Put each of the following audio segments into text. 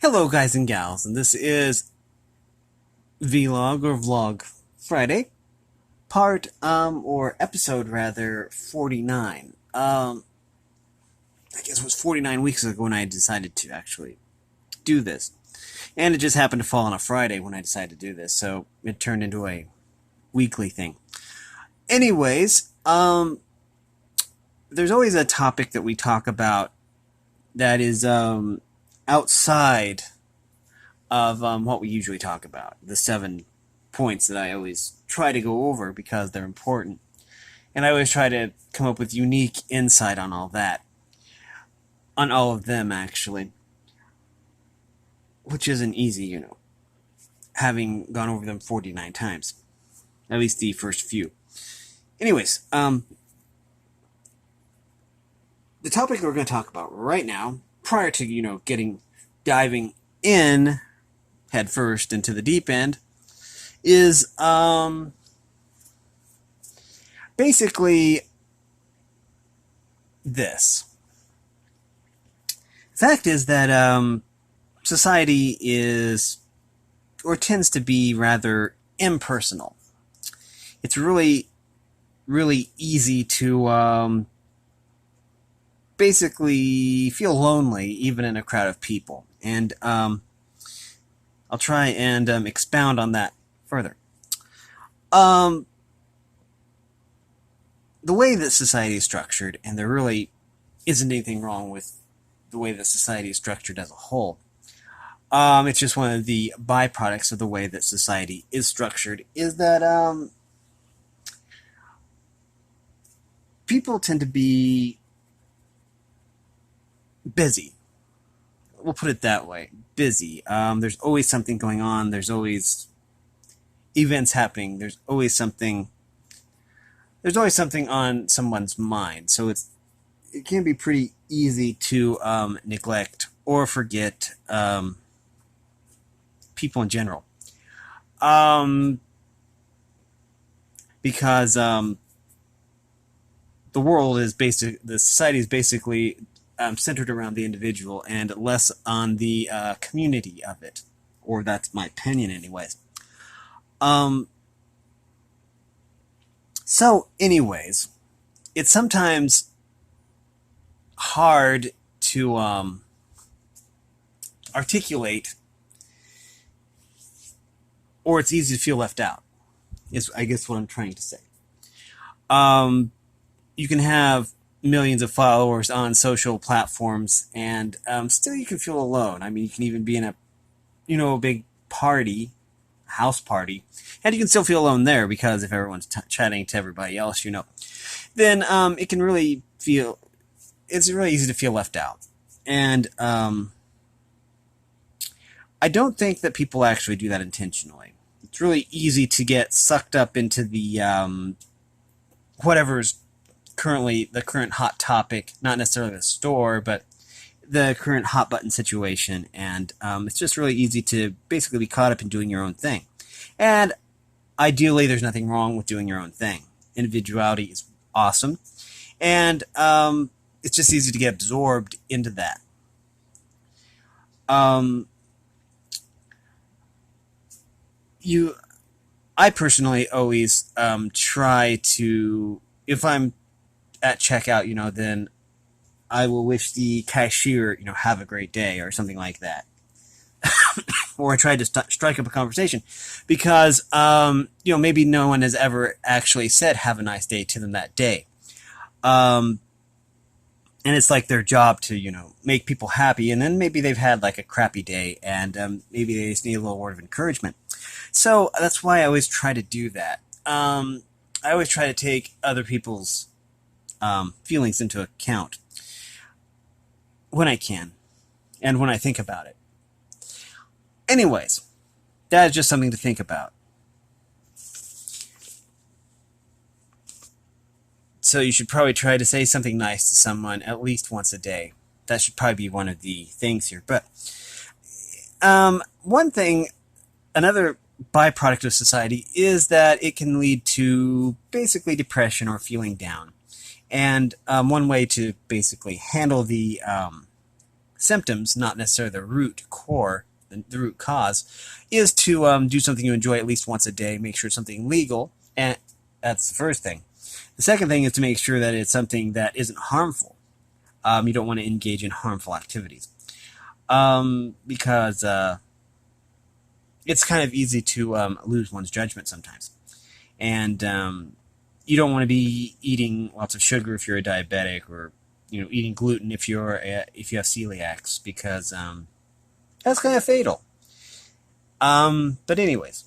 Hello, guys and gals, and this is Vlog Friday, or episode rather, 49. I guess it was 49 weeks ago when I decided to actually do this. And it just happened to fall on a Friday when I decided to do this, so it turned into a weekly thing. Anyways, there's always a topic that we talk about that is outside of what we usually talk about. The 7 points that I always try to go over because they're important. And I always try to come up with unique insight on all that. On all of them, actually. Which isn't easy, having gone over them 49 times. At least the first few. Anyways, the topic we're going to talk about right now, prior to, diving in head first into the deep end, is basically this. The fact is that society is, or tends to be, rather impersonal. It's really, really easy to basically feel lonely even in a crowd of people. And I'll try and expound on that further. The way that society is structured, and there really isn't anything wrong with the way that society is structured as a whole. It's just one of the byproducts of the way that society is structured, is that people tend to be busy. We'll put it that way. Busy. There's always something going on. There's always events happening. There's always something on someone's mind. So it can be pretty easy to neglect or forget people in general. Because the society is basically centered around the individual and less on the community of it. Or that's my opinion anyways. So anyways, it's sometimes hard to articulate, or it's easy to feel left out, is I guess what I'm trying to say. You can have millions of followers on social platforms, and still you can feel alone. I mean, you can even be in a big party, house party, and you can still feel alone there, because if everyone's chatting to everybody else, then it can really feel, it's really easy to feel left out. And I don't think that people actually do that intentionally. It's really easy to get sucked up into the whatever's currently the current hot topic, not necessarily the store, but the current hot button situation. And it's just really easy to basically be caught up in doing your own thing. And ideally, there's nothing wrong with doing your own thing. Individuality is awesome. And it's just easy to get absorbed into that. I personally always try to, if I'm at checkout, then I will wish the cashier, have a great day or something like that. Or I try to strike up a conversation, because, maybe no one has ever actually said have a nice day to them that day. And it's like their job to, make people happy. And then maybe they've had like a crappy day, and maybe they just need a little word of encouragement. So that's why I always try to do that. I always try to take other people's feelings into account when I can, and when I think about it. Anyways, that is just something to think about. So you should probably try to say something nice to someone at least once a day. That should probably be one of the things here. But another byproduct of society is that it can lead to basically depression or feeling down. And one way to basically handle the symptoms, not necessarily the root core, the root cause, is to do something you enjoy at least once a day. Make sure it's something legal, and that's the first thing. The second thing is to make sure that it's something that isn't harmful. You don't want to engage in harmful activities because it's kind of easy to lose one's judgment sometimes. And you don't want to be eating lots of sugar if you're a diabetic, or eating gluten if you have celiacs, because that's kind of fatal. But anyways,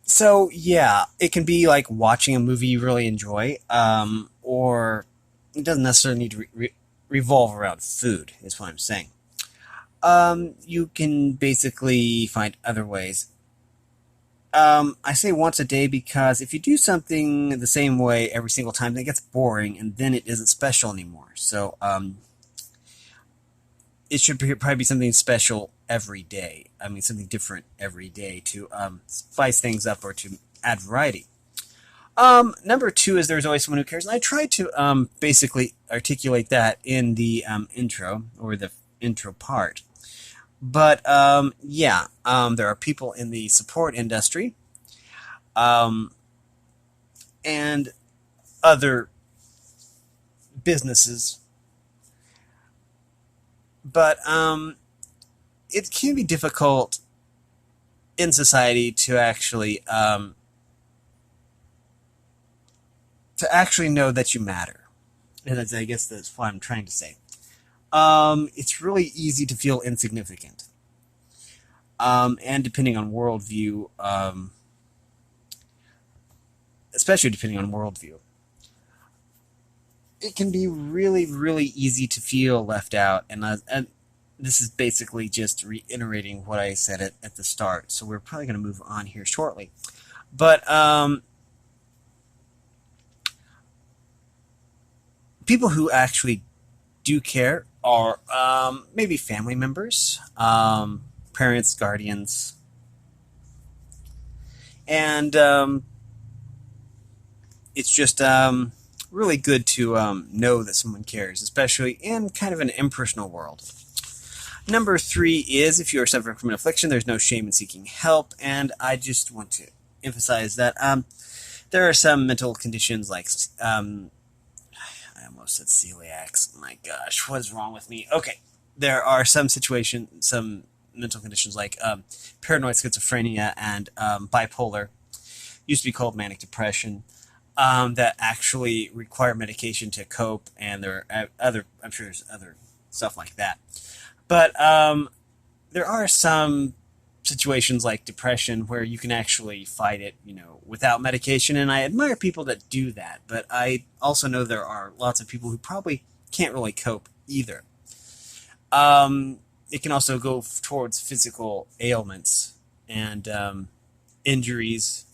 so yeah, it can be like watching a movie you really enjoy, or it doesn't necessarily need to revolve around food. Is what I'm saying. You can basically find other ways. I say once a day because if you do something the same way every single time, then it gets boring, and then it isn't special anymore. So it should probably be something special every day. I mean, something different every day to spice things up or to add variety. Number two is there's always someone who cares, and I tried to basically articulate that in the intro, or the intro part. But yeah, there are people in the support industry and other businesses, but it can be difficult in society to actually know that you matter, and I guess that's what I'm trying to say. It's really easy to feel insignificant. And depending on worldview, especially depending on worldview, it can be really, really easy to feel left out. And this is basically just reiterating what I said at the start. So we're probably going to move on here shortly. But people who actually do care are maybe family members, parents, guardians, and it's just really good to know that someone cares, especially in kind of an impersonal world. Number three is if you are suffering from an affliction, there's no shame in seeking help, and I just want to emphasize that there are some mental conditions like I almost said celiacs. My gosh, what is wrong with me? Okay, there are some mental conditions like paranoid schizophrenia and bipolar, used to be called manic depression, that actually require medication to cope, and there are I'm sure there's other stuff like that. But there are some situations like depression where you can actually fight it, without medication, and I admire people that do that, but I also know there are lots of people who probably can't really cope either. It can also go towards physical ailments and injuries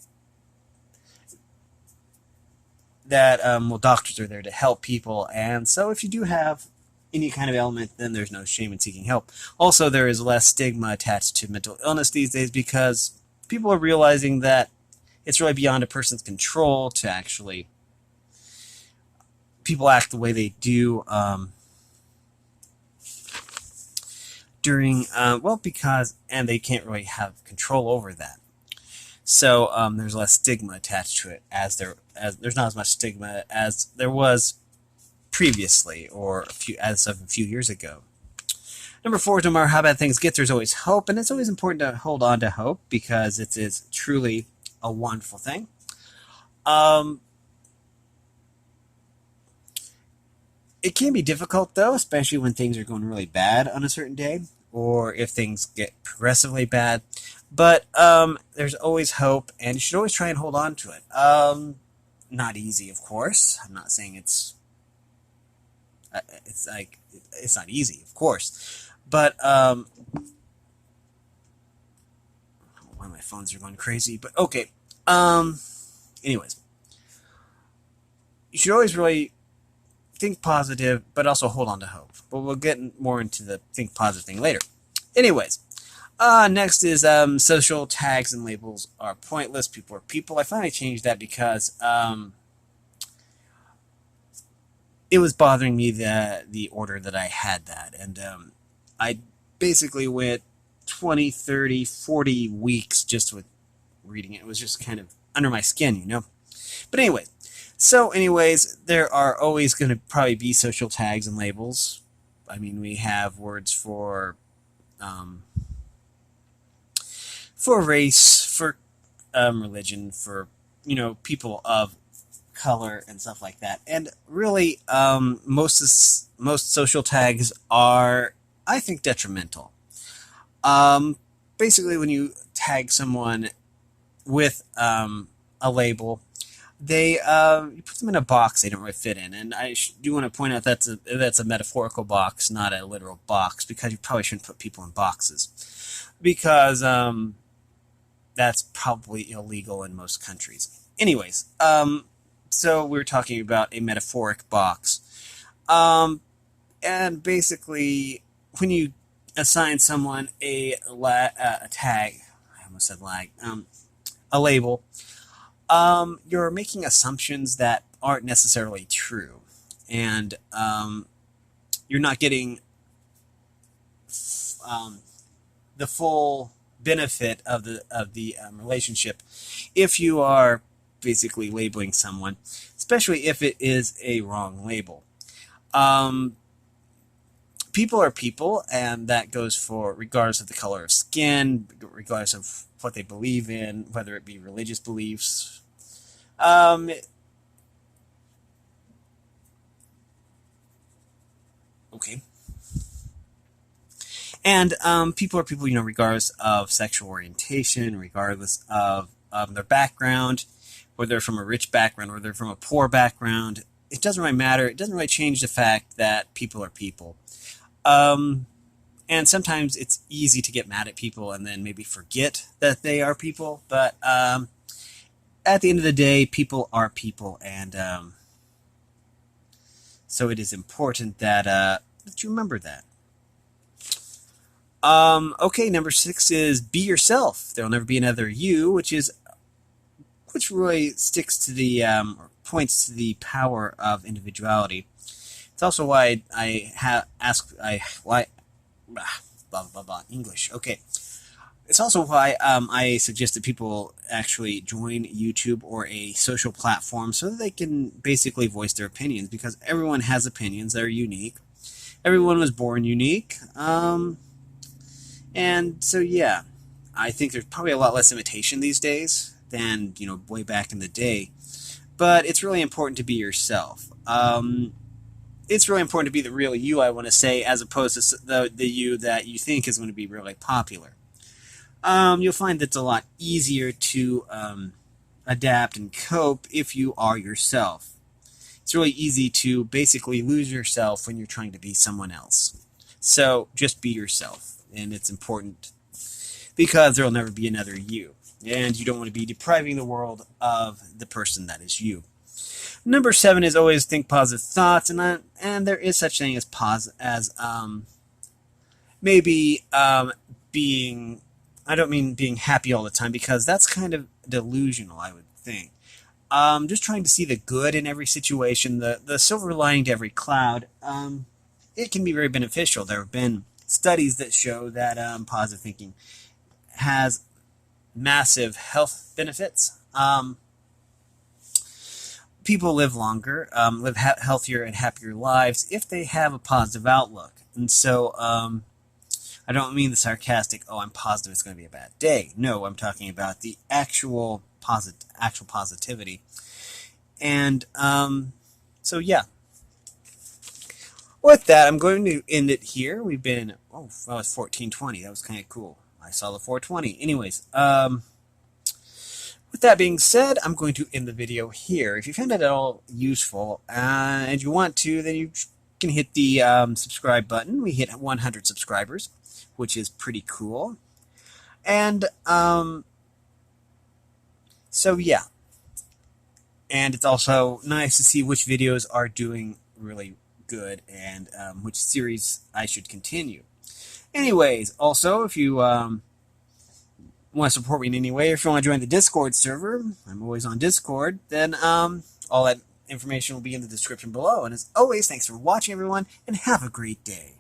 that, doctors are there to help people, and so if you do have any kind of ailment, then there's no shame in seeking help. Also, there is less stigma attached to mental illness these days because people are realizing that it's really beyond a person's control to actually people act the way they do during because they can't really have control over that. So there's less stigma attached to it, as there's not as much stigma as there was previously, or as of a few years ago. Number four, no matter how bad things get, there's always hope, and it's always important to hold on to hope because it is truly a wonderful thing. It can be difficult, though, especially when things are going really bad on a certain day, or if things get progressively bad. But there's always hope, and you should always try and hold on to it. Not easy, of course. I'm not saying it's not easy, of course. But one of my phones are going crazy. But okay. Anyways, you should always really think positive, but also hold on to hope. But we'll get more into the think positive thing later. Anyways, next is social tags and labels are pointless. People are people. I finally changed that because it was bothering me the order that I had that, and I basically went 20, 30, 40 weeks just with reading it. It was just kind of under my skin, you know. But anyway, so anyways, there are always going to probably be social tags and labels. I mean, we have words um, for race, for religion, for people of color and stuff like that. And really, most social tags are, I think, detrimental. Um, Basically, when you tag someone with a label, they you put them in a box they don't really fit in. And I do want to point out that's a metaphorical box, not a literal box, because you probably shouldn't put people in boxes, because that's probably illegal in most countries. Anyways, so we were talking about a metaphoric box. Um, and basically, when you assign someone a tag, I almost said lag, a label, you're making assumptions that aren't necessarily true, and you're not getting um, the full benefit of the relationship if you are basically labeling someone, especially if it is a wrong label. Um, People are people, and that goes for regardless of the color of skin, regardless of what they believe in, whether it be religious beliefs. Um, okay. And people are people, regardless of sexual orientation, regardless of their background, whether they're from a rich background, whether they're from a poor background. It doesn't really matter. It doesn't really change the fact that people are people. Um, and sometimes it's easy to get mad at people and then maybe forget that they are people. But at the end of the day, people are people, and so it is important that you remember that. Okay, number 6 is be yourself. There'll never be another you, which really sticks to the or points to the power of individuality. It's also why I have asked why blah blah blah English. Okay, it's also why I suggest that people actually join YouTube or a social platform so that they can basically voice their opinions, because everyone has opinions that are unique. Everyone was born unique. And so, yeah, I think there's probably a lot less imitation these days than, way back in the day. But it's really important to be yourself. It's really important to be the real you, I want to say, as opposed to the you that you think is going to be really popular. You'll find that it's a lot easier to adapt and cope if you are yourself. It's really easy to basically lose yourself when you're trying to be someone else. So just be yourself. And it's important because there will never be another you. And you don't want to be depriving the world of the person that is you. Number 7 is always think positive thoughts, and there is such thing as maybe being. I don't mean being happy all the time, because that's kind of delusional, I would think. Just trying to see the good in every situation, the silver lining to every cloud. It can be very beneficial. There have been studies that show that positive thinking has massive health benefits. People live longer, live healthier and happier lives if they have a positive outlook. And so I don't mean the sarcastic, oh, I'm positive it's going to be a bad day. No, I'm talking about the actual positivity. And so, yeah. With that, I'm going to end it here. We've been, that was 1420. That was kind of cool. I saw the 420. Anyways, with that being said, I'm going to end the video here. If you found it at all useful and you want to, then you can hit the subscribe button. We hit 100 subscribers, which is pretty cool. And so, yeah. And it's also nice to see which videos are doing really good and which series I should continue. Anyways, also, if you want to support me in any way, if you want to join the Discord server, I'm always on Discord, then all that information will be in the description below. And as always, thanks for watching, everyone, and have a great day.